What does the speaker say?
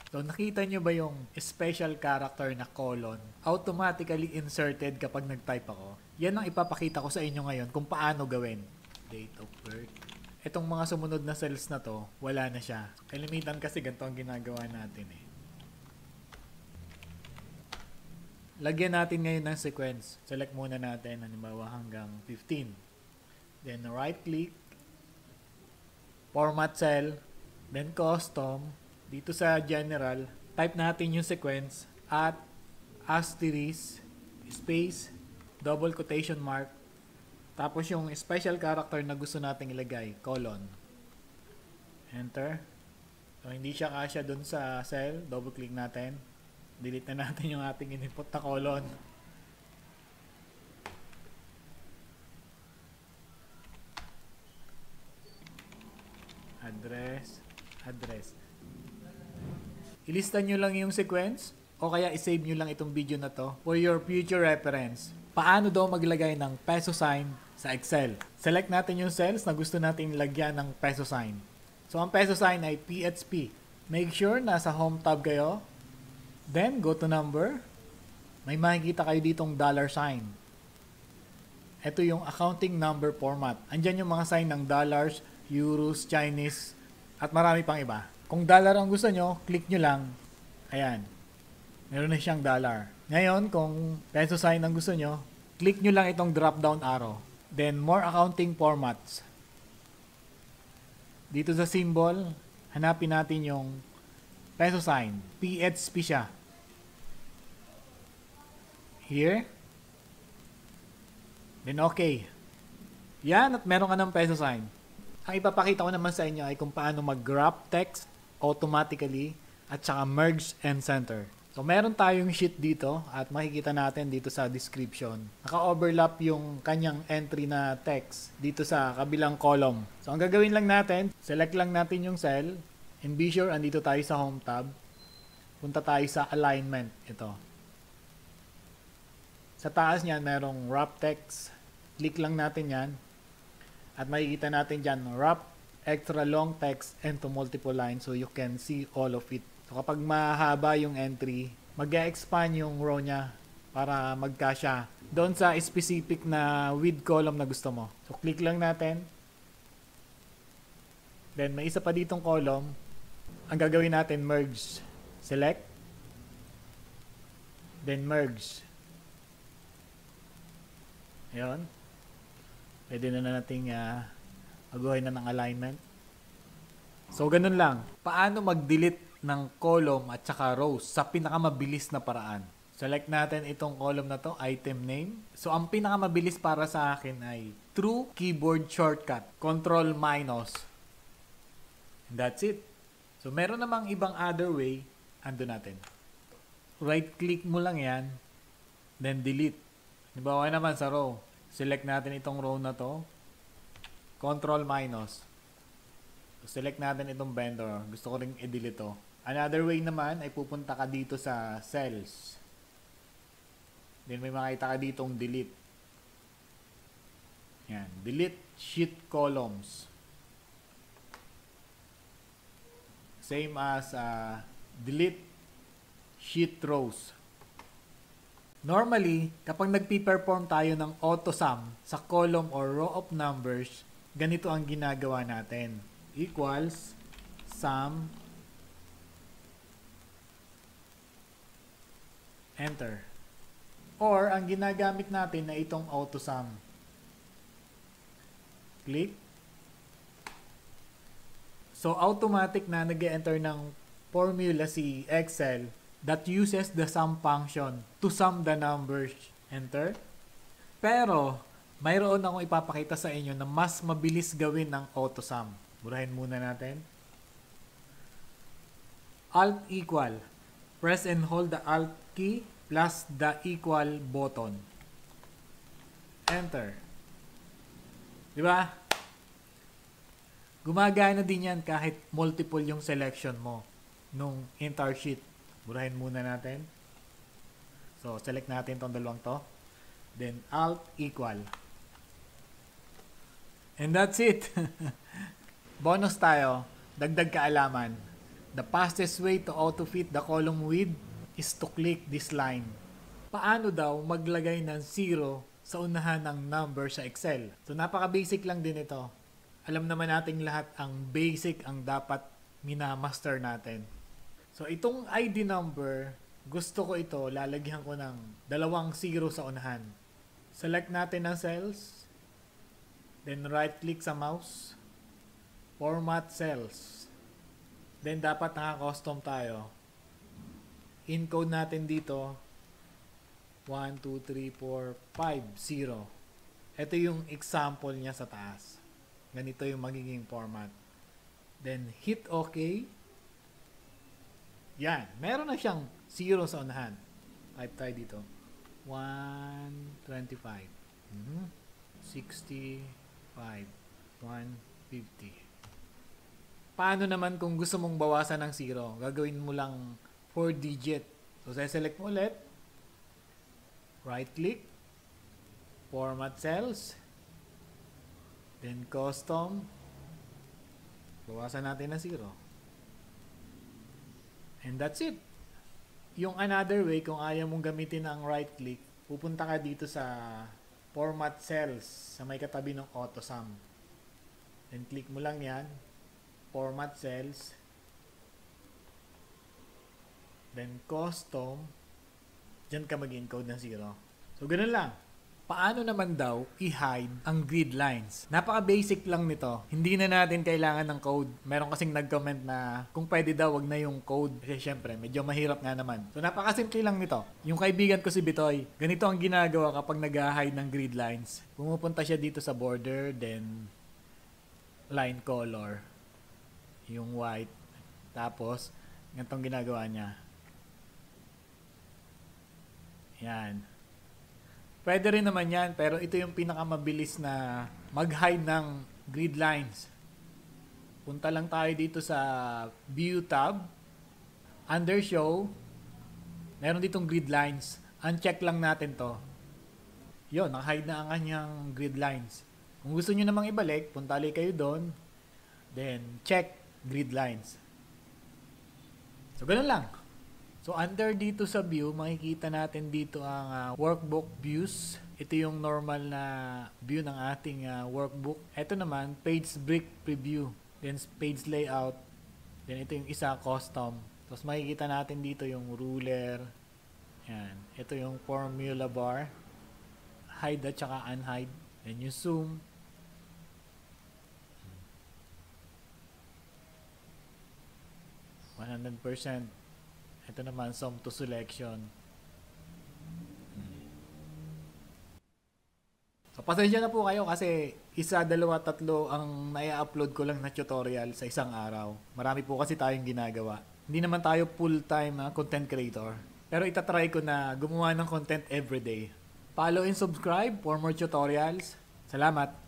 So, nakita nyo ba yung special character na colon automatically inserted kapag nag-type ako? Yan ang ipapakita ko sa inyo ngayon kung paano gawin. Date of birth. Itong mga sumunod na cells na to, wala na siya. Kalimitan kasi ganito ang ginagawa natin eh. Lagyan natin ngayon ng sequence. Select muna natin, halimbawa hanggang 15. Then right click, format cell, then custom. Dito sa general, type natin yung sequence at asterisk, space, double quotation mark, tapos yung special character na gusto nating ilagay, colon. Enter. So, hindi siya kasya dun sa cell. Double click natin. Delete na natin yung ating input na colon. Address. Ilista nyo lang yung sequence o kaya isave nyo lang itong video na to for your future reference. Paano daw maglagay ng peso sign sa Excel? Select natin yung cells na gusto natin lagyan ng peso sign. So, ang peso sign ay PHP. Make sure nasa home tab kayo. Then, go to number. May makikita kayo ditong dollar sign. Ito yung accounting number format. Andyan yung mga sign ng dollars, euros, Chinese, at marami pang iba. Kung dollar ang gusto nyo, click nyo lang. Ayan. Meron na siyang dollar. Ngayon, kung peso sign ang gusto nyo, click nyo lang itong drop down arrow. Then, more accounting formats. Dito sa symbol, hanapin natin yung peso sign. PHP siya. Here. Then, okay. Yan, at meron ka ng peso sign. Ang ipapakita ko naman sa inyo ay kung paano mag-wrap text automatically at saka merge and center. So, meron tayong sheet dito at makikita natin dito sa description. Naka-overlap yung kanyang entry na text dito sa kabilang column. So, ang gagawin lang natin, select lang natin yung cell and be sure andito tayo sa home tab. Punta tayo sa alignment. Ito. Sa taas niyan, merong wrap text. Click lang natin yan. At makikita natin dyan, wrap extra long text into multiple lines so you can see all of it. So kapag mahaba yung entry, mag-expand yung row niya para magkasya doon sa specific na width column na gusto mo. So click lang natin. Then may isa pa ditong column. Ang gagawin natin, merge. Select. Then merge. Ayun. Pwede na nating magawa na ng alignment. So, ganun lang. Paano mag-delete ng column at saka rows sa pinakamabilis na paraan? Select natin itong column na to, item name. So, ang pinakamabilis para sa akin ay through keyboard shortcut, control minus. And that's it. So, meron namang ibang other way. Ando natin. Right-click mo lang yan. Then, delete. Halimbawa naman sa row. Select natin itong row na to. Control minus. So, select natin itong vendor. Gusto ko ring i-delete to. Another way naman ay pupunta ka dito sa cells. Then may makita ka ditong delete. Yan. Delete sheet columns. Same as delete sheet rows. Normally, kapag nagpi-perform tayo ng auto-sum sa column or row of numbers, ganito ang ginagawa natin. Equals sum, enter. Or, ang ginagamit natin na itong auto-sum. Click. So, automatic na nag-enter ng formula si Excel that uses the sum function to sum the numbers. Enter. Pero, mayroon akong ipapakita sa inyo na mas mabilis gawin ng auto-sum. Burahin muna natin. Alt equal. Press and hold the Alt key plus the equal button. Enter. Diba? Gumagana din yan kahit multiple yung selection mo nung entire sheet. Burahin muna natin. So, select natin itong dalawang to. Then, Alt equal. And that's it. Bonus tayo. Dagdag kaalaman. The fastest way to auto-fit the column width is to click this line. Paano daw maglagay ng 0 sa unahan ng number sa Excel? So napaka-basic lang din ito. Alam naman nating lahat ang basic ang dapat minamaster natin. So itong ID number, gusto ko ito, lalagyan ko ng 2 0 sa unahan. Select natin ang cells. Then right click sa mouse. Format cells. Then dapat naka-custom tayo. Encode natin dito 1, 2, 3, 4, 5, 0. Ito yung example niya sa taas. Ganito yung magiging format. Then hit OK. Yan. Meron na siyang 0 sa unahan. Type tayo dito. 125. 65. 150. Paano naman kung gusto mong bawasan ng 0? Gagawin mo lang 4 digit. So, select mo ulit. Right click. Format cells. Then custom. Bawasan natin ng 0. And that's it. Yung another way, kung ayaw mong gamitin ang right click, pupunta ka dito sa format cells sa may katabi ng auto sum. Then click mo lang yan. Format cells. Then custom. Diyan ka mag-encode ng 0. So, ganun lang. Paano naman daw i-hide ang grid lines? Napaka-basic lang nito. Hindi na natin kailangan ng code. Meron kasing nag-comment na kung pwede daw, wag na yung code. Kasi syempre, medyo mahirap nga naman. So, napaka-simple lang nito. Yung kaibigan ko si Bitoy, ganito ang ginagawa kapag nag-hide ng grid lines. Pumupunta siya dito sa border, then line color. Yung white. Tapos, ganitong ginagawa niya. Yan. Pwede rin naman yan, pero ito yung pinakamabilis na mag-hide ng grid lines. Punta lang tayo dito sa View tab. Under Show, meron ditong grid lines. Uncheck lang natin to. Yun, naka-hide na ang kanyang grid lines. Kung gusto nyo namang ibalik, punta ulit kayo doon. Then, check grid lines. So, ganun lang. So, under dito sa view, makikita natin dito ang workbook views. Ito yung normal na view ng ating workbook. Ito naman, page break preview. Then, page layout. Then, ito yung isa, custom. Tapos, makikita natin dito yung ruler. Yan. Ito yung formula bar. Hide at saka unhide. Then, yung zoom. %. Ito naman, sum to selection. So, pasensya na po kayo kasi 1, 2, 3 ang nai-upload ko lang na tutorial sa isang araw. Marami po kasi tayong ginagawa. Hindi naman tayo full-time content creator. Pero itatry ko na gumawa ng content everyday. Follow and subscribe for more tutorials. Salamat!